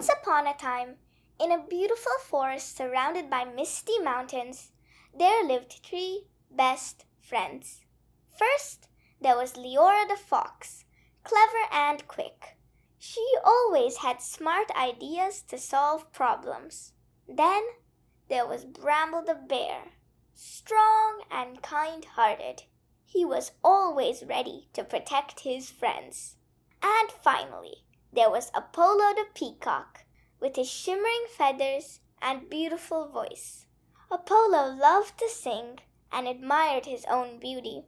Once upon a time, in a beautiful forest surrounded by misty mountains, there lived three best friends. First, there was Leora the fox, clever and quick. She always had smart ideas to solve problems. Then there was Bramble the bear, strong and kind-hearted. He was always ready to protect his friends. And finally, there was Apollo the peacock, with his shimmering feathers and beautiful voice. Apollo loved to sing and admired his own beauty.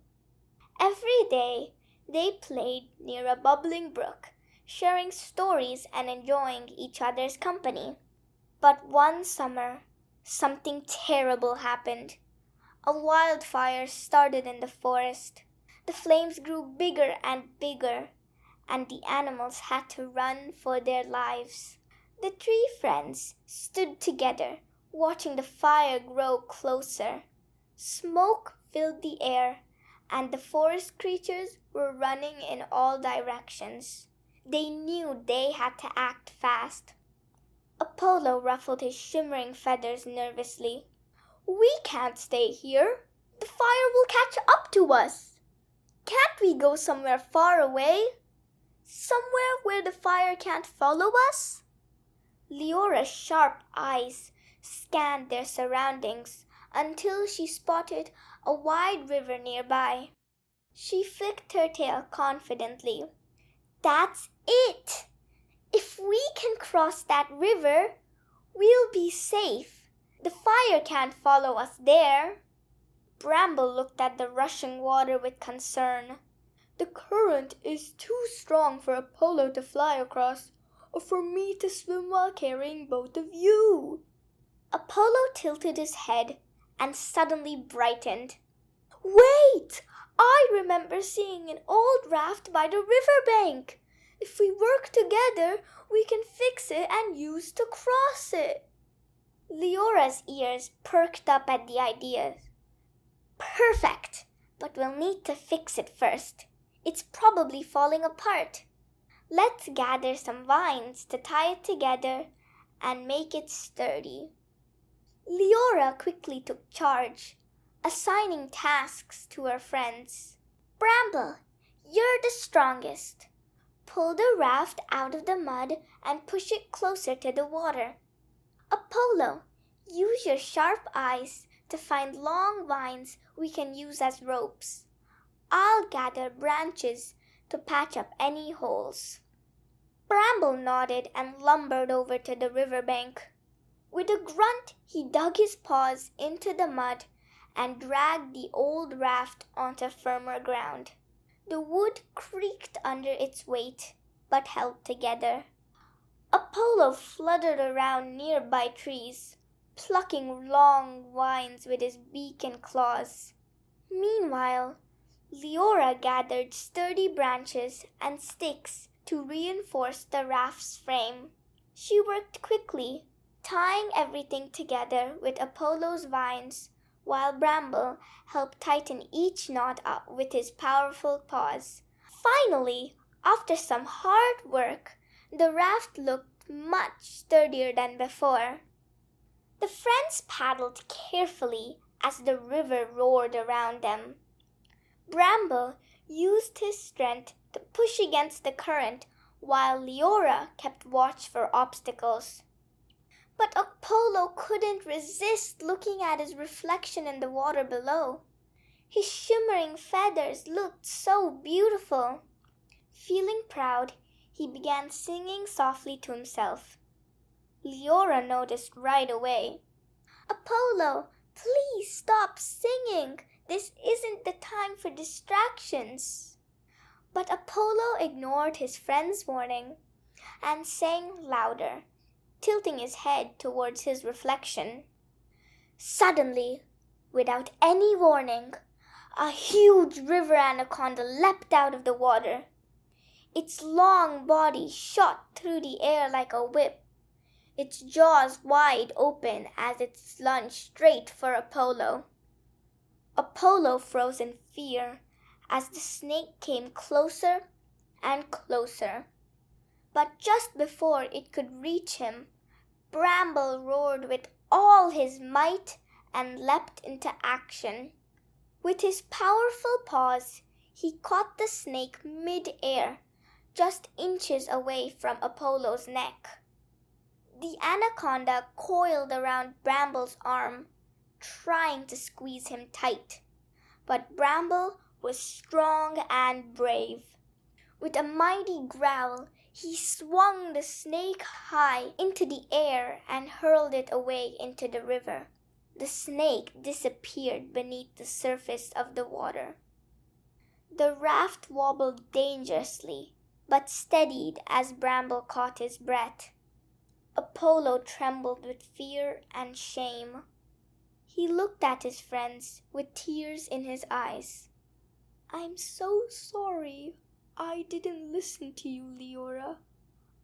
Every day, they played near a bubbling brook, sharing stories and enjoying each other's company. But one summer, something terrible happened. A wildfire started in the forest. The flames grew bigger and bigger, and the animals had to run for their lives. The three friends stood together, watching the fire grow closer. Smoke filled the air, and the forest creatures were running in all directions. They knew they had to act fast. Apollo ruffled his shimmering feathers nervously. "We can't stay here. The fire will catch up to us. Can't we go somewhere far away? Somewhere where the fire can't follow us?" Leora's sharp eyes scanned their surroundings until she spotted a wide river nearby. She flicked her tail confidently. "That's it! If we can cross that river, we'll be safe. The fire can't follow us there." Bramble looked at the rushing water with concern. "The current is too strong for Apollo to fly across, or for me to swim while carrying both of you." Apollo tilted his head and suddenly brightened. "Wait! I remember seeing an old raft by the riverbank. If we work together, we can fix it and use to cross it." Leora's ears perked up at the idea. "Perfect! But we'll need to fix it first. It's probably falling apart. Let's gather some vines to tie it together and make it sturdy." Leora quickly took charge, assigning tasks to her friends. "Bramble, you're the strongest. Pull the raft out of the mud and push it closer to the water. Apollo, use your sharp eyes to find long vines we can use as ropes. I'll gather branches to patch up any holes." Bramble nodded and lumbered over to the riverbank. With a grunt, he dug his paws into the mud and dragged the old raft onto firmer ground. The wood creaked under its weight, but held together. Apollo fluttered around nearby trees, plucking long vines with his beak and claws. Meanwhile, Leora gathered sturdy branches and sticks to reinforce the raft's frame. She worked quickly, tying everything together with Apollo's vines, while Bramble helped tighten each knot up with his powerful paws. Finally, after some hard work, the raft looked much sturdier than before. The friends paddled carefully as the river roared around them. Bramble used his strength to push against the current, while Leora kept watch for obstacles. But Apollo couldn't resist looking at his reflection in the water below. His shimmering feathers looked so beautiful. Feeling proud, he began singing softly to himself. Leora noticed right away. "Apollo, please stop singing. This isn't the time for distractions." But Apollo ignored his friend's warning and sang louder, tilting his head towards his reflection. Suddenly, without any warning, a huge river anaconda leapt out of the water. Its long body shot through the air like a whip, its jaws wide open as it lunged straight for Apollo. Apollo froze in fear as the snake came closer and closer. But just before it could reach him, Bramble roared with all his might and leapt into action. With his powerful paws, he caught the snake mid-air, just inches away from Apollo's neck. The anaconda coiled around Bramble's arm, trying to squeeze him tight. But Bramble was strong and brave. With a mighty growl, he swung the snake high into the air and hurled it away into the river. The snake disappeared beneath the surface of the water. The raft wobbled dangerously, but steadied as Bramble caught his breath. Apollo trembled with fear and shame. He looked at his friends with tears in his eyes. "I'm so sorry. I didn't listen to you, Leora.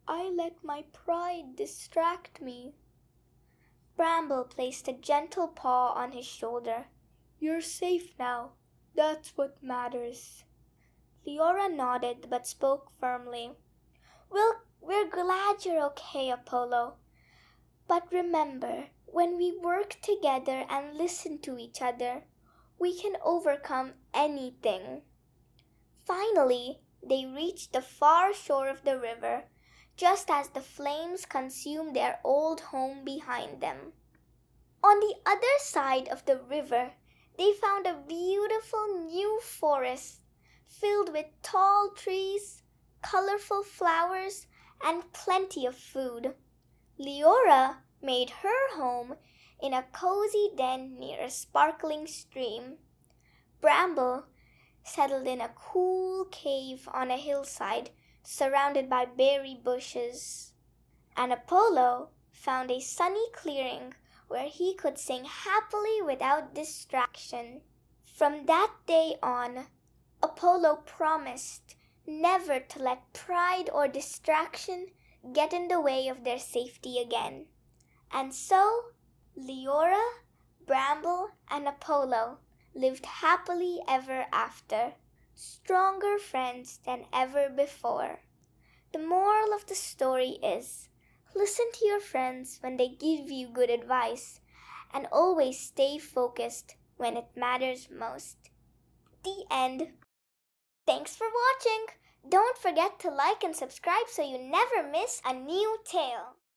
I let my pride distract me." Bramble placed a gentle paw on his shoulder. "You're safe now. That's what matters." Leora nodded but spoke firmly. We're glad you're okay, Apollo. But remember, when we work together and listen to each other, we can overcome anything. Finally, they reached the far shore of the river, just as the flames consumed their old home behind them. On the other side of the river, they found a beautiful new forest filled with tall trees, colorful flowers, and plenty of food. Leora made her home in a cozy den near a sparkling stream. Bramble settled in a cool cave on a hillside surrounded by berry bushes. And Apollo found a sunny clearing where he could sing happily without distraction. From that day on, Apollo promised never to let pride or distraction get in the way of their safety again. And so, Leora, Bramble, and Apollo lived happily ever after, stronger friends than ever before. The moral of the story is, listen to your friends when they give you good advice, and always stay focused when it matters most. The end. Thanks for watching! Don't forget to like and subscribe so you never miss a new tale.